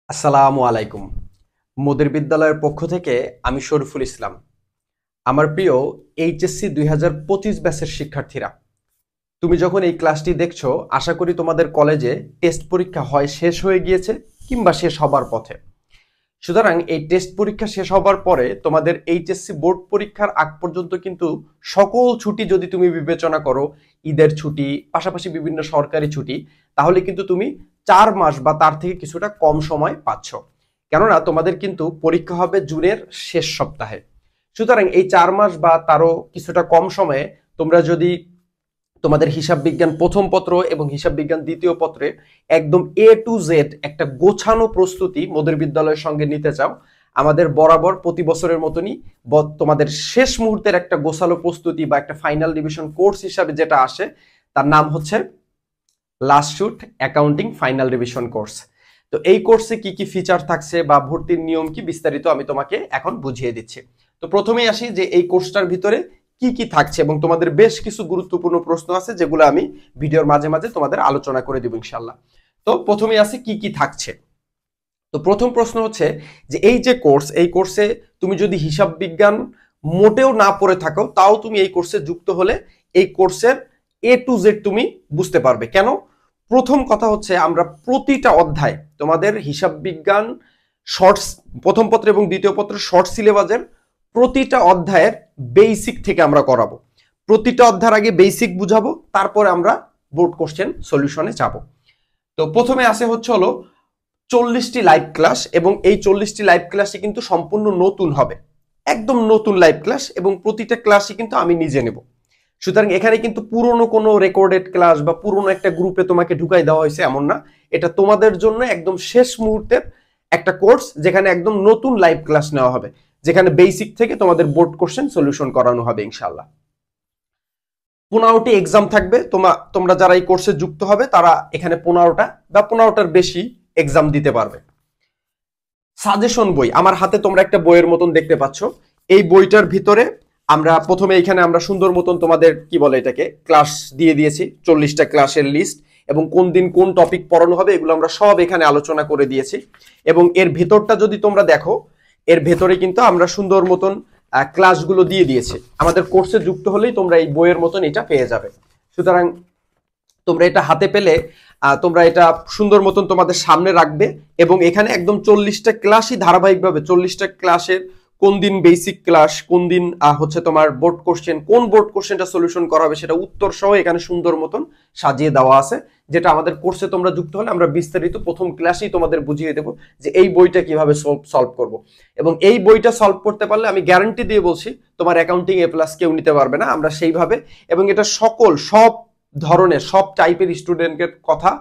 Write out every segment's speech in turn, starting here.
আসসালামু আলাইকুম। মোদের বিদ্যালয়ের পক্ষ থেকে আমি শরীফুল ইসলাম। আমার প্রিয় এইচএসসি 2025 ব্যাচের শিক্ষার্থীরা, তুমি যখন এই ক্লাসটি দেখছো, আশা করি তোমাদের কলেজে টেস্ট পরীক্ষা হয় শেষ হয়ে গিয়েছে কিংবা শেষ হবার পথে। সুতরাং এই টেস্ট পরীক্ষা শেষ হবার পরে তোমাদের এইচএসসি বোর্ড পরীক্ষার আগ পর্যন্ত কিন্তু সকল ছুটি যদি তুমি বিবেচনা করো, ঈদের ছুটি পাশাপাশি বিভিন্ন সরকারি ছুটি, তাহলে কিন্তু তুমি 4 মাস বা তার থেকে কিছুটা কম সময় পাচ্ছ। কেননা তোমাদের কিন্তু পরীক্ষা হবে জুনের শেষ সপ্তাহে। সুতরাং এই 4 মাস বা তারও কিছুটা কম সময়ে তোমরা যদি তোমাদের হিসাব বিজ্ঞান প্রথম পত্র এবং হিসাব বিজ্ঞান দ্বিতীয় পত্রে একদম এ টু জেড একটা গোছানো প্রস্তুতি মোদের বিদ্যালয়ের সঙ্গে নিতে চাও, আমাদের বরাবর প্রতি বছরের মতনই তোমাদের শেষ মুহূর্তের একটা গোছালো প্রস্তুতি বা একটা ফাইনাল ডিভিশন কোর্স হিসাবে যেটা আসে, তার নাম হচ্ছে last shoot accounting final revision course. তো এই কোর্সে কি কি ফিচার থাকছে বা ভর্তির নিয়ম কি বিস্তারিত আমি তোমাকে এখন বুঝিয়ে দিচ্ছি। তো প্রথমেই আসি যে এই কোর্সটার ভিতরে কি কি থাকছে, এবং তোমাদের বেশ কিছু গুরুত্বপূর্ণ প্রশ্ন আছে যেগুলো আমি ভিডিওর মাঝে মাঝে তোমাদের আলোচনা করে দিব ইনশাল্লাহ। তো প্রথমেই আসি কি কি থাকছে। তো প্রথম প্রশ্ন হচ্ছে যে এই যে কোর্স, এই কোর্সে তুমি যদি হিসাব বিজ্ঞান মোটেও না পড়ে থাকো, তাও তুমি এই কোর্সে যুক্ত হলে এই কোর্সের এ টু জেড তুমি বুঝতে পারবে। কেন? প্রথম কথা হচ্ছে আমরা প্রতিটা অধ্যায় তোমাদের হিসাব বিজ্ঞান শর্টস প্রথম পত্র এবং দ্বিতীয় পত্র শর্ট সিলেবাসের প্রতিটা অধ্যায়ের বেসিক থেকে আমরা করাবো। প্রতিটা অধ্যায়ের আগে বেসিক বুঝাবো, তারপরে আমরা বোর্ড কোশ্চেন সলিউশনে যাব। তো প্রথমে আসে হচ্ছে হলো 40টি লাইভ ক্লাস, এবং এই 40টি লাইভ ক্লাসই কিন্তু সম্পূর্ণ নতুন হবে, একদম নতুন লাইভ ক্লাস, এবং প্রতিটা ক্লাসই কিন্তু আমি নিজে নেব। সুতরাং এখানে কিন্তু পুরনো কোনো রেকর্ডেড ক্লাস বা পুরনো একটা গ্রুপে তোমাকে ঢুকাই দেওয়া হয়েছে এমন না। এটা তোমাদের জন্য একদম শেষ মুহূর্তের একটা কোর্স, যেখানে একদম নতুন লাইভ ক্লাস নেওয়া হবে, যেখানে বেসিক থেকে তোমাদের বোর্ড কোশ্চেন সলিউশন করানো হবে ইনশাআল্লাহ। 15টি এক্সাম থাকবে। তোমরা যারা এই কোর্সে যুক্ত হবে তারা এখানে 15টা বা 15টার বেশি এক্সাম দিতে পারবে। সাজেশন বই আমার হাতে তোমরা একটা বইয়ের মতন দেখতে পাচ্ছ। এই বইটার ভিতরে আমরা প্রথমে এখানে আমরা সুন্দর মতন তোমাদের কি বলে এটাকে ক্লাস দিয়ে দিয়েছি, 40টা ক্লাসের লিস্ট, এবং কোন দিন কোন টপিক পড়ানো হবে এগুলো আমরা সব এখানে আলোচনা করে দিয়েছি। এবং এর ভেতরটা যদি তোমরা দেখো, এর ভেতরে কিন্তু আমরা সুন্দর মতন ক্লাসগুলো দিয়ে দিয়েছি। আমাদের কোর্সে যুক্ত হলেই তোমরা এই বইয়ের মতন এটা পেয়ে যাবে। সুতরাং তোমরা এটা হাতে পেলে তোমরা এটা সুন্দর মতন তোমাদের সামনে রাখবে, এবং এখানে একদম 40টা ক্লাসই ধারাবাহিকভাবে 40টা ক্লাসের কোন দিন বেসিক ক্লাস, কোন দিন হচ্ছে তোমার বোর্ড কোশ্চেন, কোন বোর্ড কোশ্চেনটা সলিউশন করা হবে সেটা উত্তর সহ এখানে সুন্দর মতন সাজিয়ে দেওয়া আছে, যেটা আমাদের কোর্সে তোমরা যুক্ত হলে আমরা বিস্তারিত প্রথম ক্লাসেই তোমাদের বুঝিয়ে দেবো যে এই বইটা কিভাবে সলভ করব। এবং এই বইটা সলভ করতে পারলে আমি গ্যারান্টি দিয়ে বলছি তোমার অ্যাকাউন্টিং এ প্লাস কেউ নিতে পারবে না, আমরা সেইভাবে। এবং এটা সব ধরনের সব টাইপের স্টুডেন্টের কথা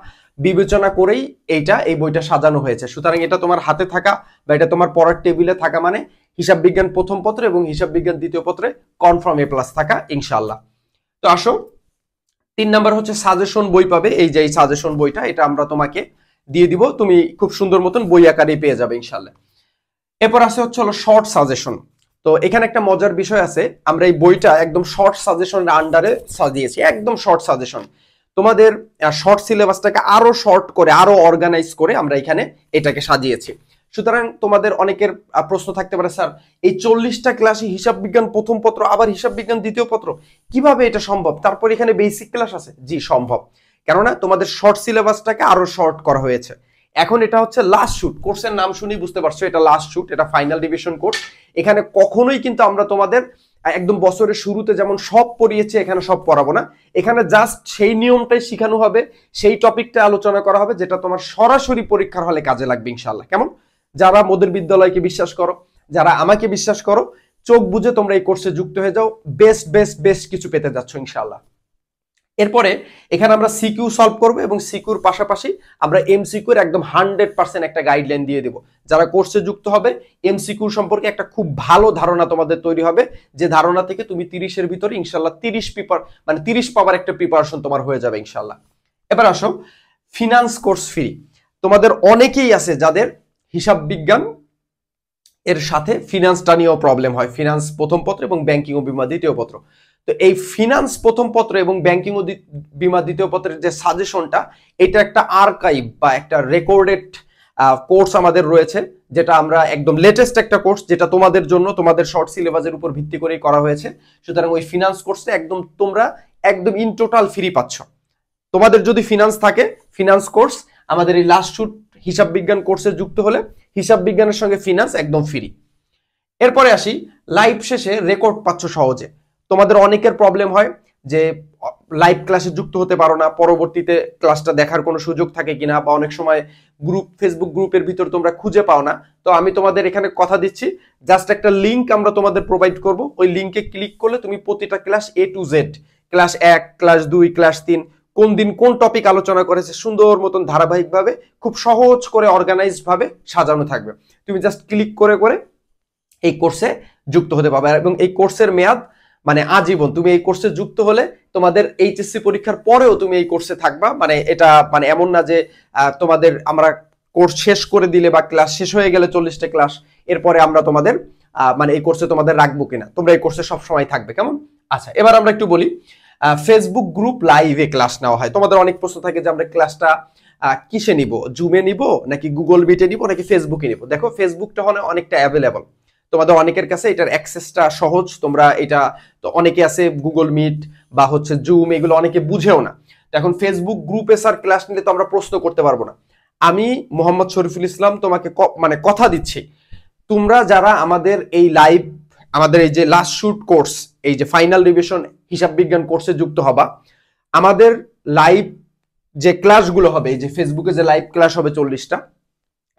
বিবেচনা করেই এই বইটা সাজানো হয়েছে। সুতরাং এটা তোমার হাতে থাকা বা এটা তোমার পড়ার টেবিলে থাকা মানে হিসাব বিজ্ঞান প্রথম পত্র এবং হিসাব বিজ্ঞান দ্বিতীয় পত্রে কনফার্ম এ প্লাস থাকা ইনশাআল্লাহ। তো আসো, 3 নাম্বার হচ্ছে সাজেশন বই পাবে। এই যে এই সাজেশন বইটা, এটা আমরা তোমাকে দিয়ে দিব, তুমি খুব সুন্দর মতন বই আকারে পেয়ে যাবে ইনশাআল্লাহ। এরপর আছে হচ্ছে হলো শর্ট সাজেশন। তো এখানে একটা মজার বিষয় আছে, আমরা এই বইটা একদম শর্ট সাজেশনের আন্ডারে সাজিয়েছি, একদম শর্ট সাজেশন। তোমাদের শর্ট সিলেবাসটাকে আরো শর্ট করে আরো অর্গানাইজ করে আমরা এখানে এটাকে সাজিয়েছি। সুতরাং তোমাদের অনেকের প্রশ্ন থাকতে পারে, স্যার এই 40টা ক্লাসই হিসাব বিজ্ঞান প্রথম পত্র আবার হিসাব বিজ্ঞান দ্বিতীয় পত্র, কিভাবে এটা সম্ভব? তারপর এখানে বেসিক ক্লাস আছে। জি সম্ভব, কেননা তোমাদের শর্ট সিলেবাসটাকে আরো শর্ট করা হয়েছে। এখন এটা হচ্ছে লাস্ট শুট, কোর্সের নাম শুনেই বুঝতে পারছো এটা লাস্ট শুট, এটা ফাইনাল ডিভিশন কোর্স। এখানে কখনোই কিন্তু আমরা তোমাদের একদম বছরের শুরুতে যেমন সব পড়িয়েছে এখানে সব পড়াবো না। এখানে জাস্ট সেই নিয়মটাই শেখানো হবে, সেই টপিকটা আলোচনা করা হবে যেটা তোমার সরাসরি পরীক্ষার হলে কাজে লাগবে ইনশাআল্লাহ। কেমন? যারা মোদের বিদ্যালয়কে বিশ্বাস করো, যারা আমাকে বিশ্বাস করো, চোখ বুঝে তোমরা এই কোর্সে যুক্ত হয়ে যাও, বেস্ট কিছু পেতে যাচ্ছ ইনশাআল্লাহ। এরপরে এখানে আমরা সিকিউ সলভ করব, এবং সিকিউর পাশাপাশি আমরা এমসিকিউর একদম 100% একটা গাইডলাইন দিয়ে দেব। যারা কোর্সে যুক্ত হবে এমসিকিউ সম্পর্কে একটা খুব ভালো ধারণা তোমাদের তৈরি হবে, যে ধারণা থেকে তুমি 30-এর ভিতরে ইনশাআল্লাহ 30 পাওয়ার একটা প্রিপারেশন তোমার হয়ে যাবে ইনশাআল্লাহ। এবার আসো, ফিনান্স কোর্স ফ্রি। তোমাদের অনেকেই আছে যাদের হিসাব বিজ্ঞান এর সাথে ফিনান্সটা নিয়েও প্রবলেম হয়, ফিনান্স প্রথম পত্র এবং ব্যাংকিং ও বীমা দ্বিতীয় পত্র। তো এই ফিনান্স প্রথম পত্র এবং ব্যাংকিং ও বীমা দ্বিতীয় পত্রের যে সাজেশনটা, এটা একটা আর্কাইভ বা একটা রেকর্ডেড কোর্স আমাদের রয়েছে, যেটা আমরা একদম লেটেস্ট একটা কোর্স, যেটা তোমাদের জন্য তোমাদের শর্ট সিলেবাসের উপর ভিত্তি করেই করা হয়েছে। সুতরাং ওই ফিনান্স কোর্সে একদম তোমরা একদম ইন টোটাল ফ্রি পাচ্ছ। তোমাদের যদি ফিনান্স থাকে, ফিনান্স কোর্স আমাদের এই লাস্ট শুট হিসাব বিজ্ঞান কোর্সে যুক্ত হলে হিসাব বিজ্ঞানের সঙ্গে ফিনান্স একদম ফ্রি। এরপরে আসি, লাইভ শেষে রেকর্ড পাচ্ছ সহজে। তোমাদের অনেকের প্রবলেম হয় যে লাইভ ক্লাসে যুক্ত হতে পারো না, পরবর্তীতে ক্লাসটা দেখার কোনো সুযোগ থাকে কিনা, বা অনেক সময় ফেসবুক গ্রুপের ভিতর তোমরা খুঁজে পাও না। তো আমি তোমাদের এখানে কথা দিচ্ছি, জাস্ট একটা লিঙ্ক আমরা তোমাদের প্রোভাইড করব। ওই লিঙ্কে ক্লিক করলে তুমি প্রতিটা class A to Z, class 1, class 2, class 3 কোন দিন কোন টপিক আলোচনা করেছে সুন্দর মতন ধারাবাহিকভাবে খুব সহজ করে অর্গানাইজড ভাবে সাজানো থাকবে। তুমি জাস্ট ক্লিক করে করে এই কোর্সে যুক্ত হতে পারবে। এবং এই কোর্সের মেয়াদ মানে আজীবন। তুমি এই কোর্সে যুক্ত হলে তোমাদের এইচএসসি পরীক্ষার পরেও তুমি এই কোর্সে থাকবা। মানে এটা মানে এমন না যে তোমাদের আমরা কোর্স শেষ করে দিলে বা ক্লাস শেষ হয়ে গেলে 40টা ক্লাস এরপরে আমরা তোমাদের মানে এই কোর্সে তোমাদের রাখবো কিনা, তোমরা এই কোর্সে সবসময় থাকবে। কেমন? আচ্ছা, এবার আমরা একটু বলি ফেসবুক গ্রুপ লাইভে ক্লাস নেওয়া হয়। তোমাদের অনেক প্রশ্ন থাকে যে আমরা ক্লাসটা কিসে নিব, জুমে নিব নাকি গুগল মিটে নিব নাকি ফেসবুকে নিব। দেখো, ফেসবুকটা হলে অনেকটা অ্যাভেলেবল, তোমাদের অনেকের কাছে এটার অ্যাক্সেসটা সহজ। তোমরা এটা তো অনেকে আছে গুগল মিট বা হচ্ছে জুম, এগুলো অনেকে বুঝেও না। তো এখন ফেসবুক গ্রুপে স্যার ক্লাস নিলে তো আমরা প্রশ্ন করতে পারবো না। আমি মোহাম্মদ শরীফুল ইসলাম তোমাকে মানে কথা দিচ্ছি, তোমরা যারা আমাদের এই লাইভ, আমাদের এই যে লাস্ট শুট কোর্স, এই যে ফাইনাল রিভিশন হিসাব বিজ্ঞান কোর্সে যুক্ত হবা, আমাদের লাইভ যে ক্লাসগুলো হবে, এই যে ফেসবুকে যে লাইভ ক্লাস হবে 40টা,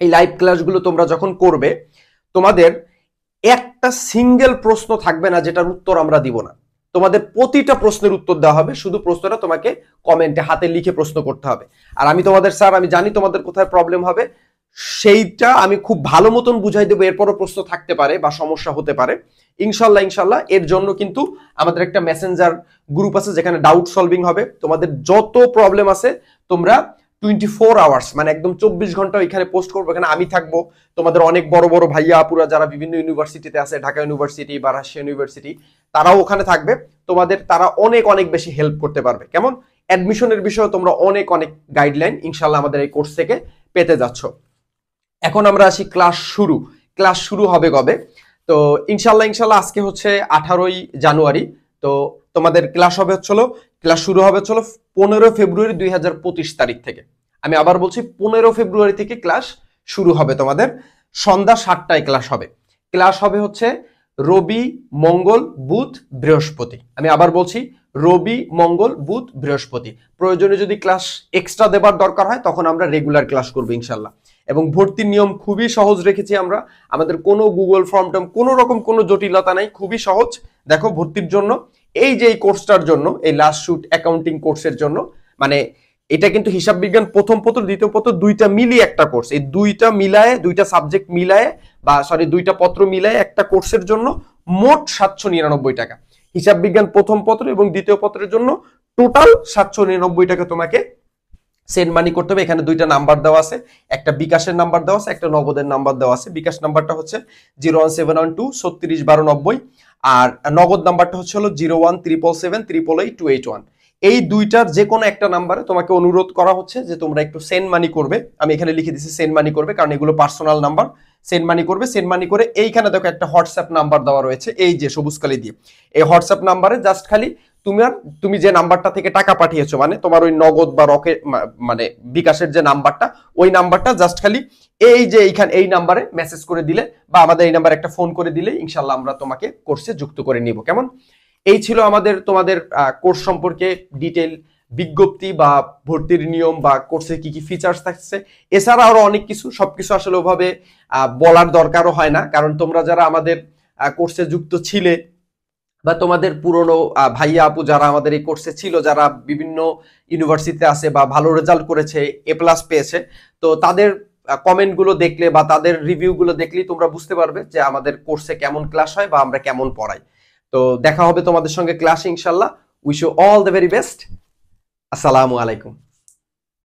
এই লাইভ ক্লাসগুলো তোমরা যখন করবে, তোমাদের একটা সিঙ্গেল প্রশ্ন থাকবে না যেটার উত্তর আমরা দিব না। তোমাদের প্রতিটা প্রশ্নের উত্তর দেওয়া হবে, শুধু প্রশ্নটা তোমাকে কমেন্টে হাতে লিখে প্রশ্ন করতে হবে। আর আমি তোমাদের স্যার, আমি জানি তোমাদের কোথায় প্রবলেম হবে, সেইটা আমি খুব ভালো মতন বুঝাই দেবো। এরপরও প্রশ্ন থাকতে পারে বা সমস্যা হতে পারে। ইনশাল্লাহ এর জন্য কিন্তু আমাদের একটা মেসেঞ্জার গ্রুপ আছে যেখানে ডাউট সলভিং হবে। তোমাদের যত প্রবলেম আছে তোমরা 24 আওয়ার্স মানে একদম 24 ঘন্টা এখানে পোস্ট করবো। এখানে আমি থাকবো, তোমাদের অনেক বড় বড় ভাইয়া আপুরা যারা বিভিন্ন ইউনিভার্সিটিতে আছে, ঢাকা ইউনিভার্সিটি বা রাজশাহী ইউনিভার্সিটি, তারাও ওখানে থাকবে। তারা অনেক অনেক বেশি হেল্প করতে পারবে। কেমন? অ্যাডমিশনের বিষয়ে তোমরা অনেক অনেক গাইডলাইন ইনশাল্লাহ আমাদের এই কোর্স থেকে পেতে যাচ্ছ। এখন আমরা আসি ক্লাস শুরু হবে কবে। তো ইনশাল্লাহ আজকে হচ্ছে 18ই জানুয়ারি। তো তোমাদের ক্লাস শুরু হবে 15 ফেব্রুয়ারি 2025 তারিখ থেকে। আমি আবার বলছি 15 ফেব্রুয়ারি থেকে ক্লাস শুরু হবে। তোমাদের সন্ধ্যা 7টায় ক্লাস হবে হচ্ছে রবি, মঙ্গল, বুধ, বৃহস্পতি। আমি আবার বলছি রবি, মঙ্গল, বুধ, বৃহস্পতি। প্রয়োজনে যদি ক্লাস এক্সট্রা দেবার দরকার হয় তখন আমরা রেগুলার ক্লাস করবো ইনশাল্লাহ। এবং ভর্তির নিয়ম খুবই সহজ রেখেছি আমরা। আমাদের কোনো গুগল ফর্ম টর্ম কোনো রকম কোনো জটিলতা নাই, খুবই সহজ। দেখো, ভর্তির জন্য এই যে এই কোর্সটার জন্য, এই লাস্ট শুট অ্যাকাউন্টিং কোর্সের জন্য, মানে এটা কিন্তু হিসাব বিজ্ঞান প্রথম পত্র দ্বিতীয় পত্র দুইটা মিলিয়ে একটা কোর্স। এই দুইটা সাবজেক্ট মিলায়ে দুইটা পত্র মিলায়ে একটা কোর্সের জন্য মোট 799 টাকা। হিসাব বিজ্ঞান প্রথম পত্র এবং দ্বিতীয় পত্রের জন্য টোটাল 799 টাকা তোমাকে সেন্ড মানি করতে হবে। এখানে দুইটা নাম্বার দেওয়া আছে, একটা বিকাশের নাম্বার দেওয়া আছে, একটা নগদের নাম্বার দেওয়া আছে। বিকাশ নাম্বারটা হচ্ছে 01712 361290, আর নগদ নাম্বারটা হচ্ছে 01777 এই দুইটার যে কোনো একটা নাম্বারে তোমাকে অনুরোধ করা হচ্ছে যে তোমরা একটু সেন্ড মানি করবে। আমি এখানে লিখে দিচ্ছি সেন্ড মানি করবে, কারণ এগুলো পার্সোনাল নাম্বার। সেন্ড মানি করে এইখানে দেখো একটা হোয়াটসঅ্যাপ নাম্বার দেওয়া রয়েছে, এই যে সবুজ কালি দিয়ে। এই হোয়াটসঅ্যাপ নাম্বারে জাস্ট খালি তুমি যে নাম্বারটা থেকে টাকা পাঠিয়েছো, মানে তোমার ওই নগদ বা রকেট মানে বিকাশের যে নাম্বারটা, ওই নাম্বারটা জাস্ট খালি এই নাম্বারে মেসেজ করে দিলে বা আমাদের এই নাম্বারে একটা ফোন করে দিলে ইনশাল্লাহ আমরা তোমাকে কোর্সে যুক্ত করে নিব। কেমন? এই ছিল তোমাদের কোর্স সম্পর্কে ডিটেল বিজ্ঞপ্তি বা ভর্তির নিয়ম বা কোর্সে কি কি ফিচার্স থাকছে। এছাড়া আরো অনেক কিছু, সবকিছু আসলে ওভাবে বলার দরকারও হয় না, কারণ তোমরা যারা আমাদের কোর্সে যুক্ত ছিলে বা তোমাদের পুরনো ভাইয়া আপু যারা আমাদের এই কোর্সে ছিল, যারা বিভিন্ন ইউনিভার্সিটিতে আছে বা ভালো রেজাল্ট করেছে, A+ পেয়েছে, তো তাদের কমেন্টগুলো দেখলে বা তাদের রিভিউগুলো দেখলেই তোমরা বুঝতে পারবে যে আমাদের কোর্সে কেমন ক্লাস হয় বা আমরা কেমন পড়াই। তো দেখা হবে তোমাদের সঙ্গে ক্লাসে ইনশাল্লাহ। Wish you all the very best. আসসালামু আলাইকুম।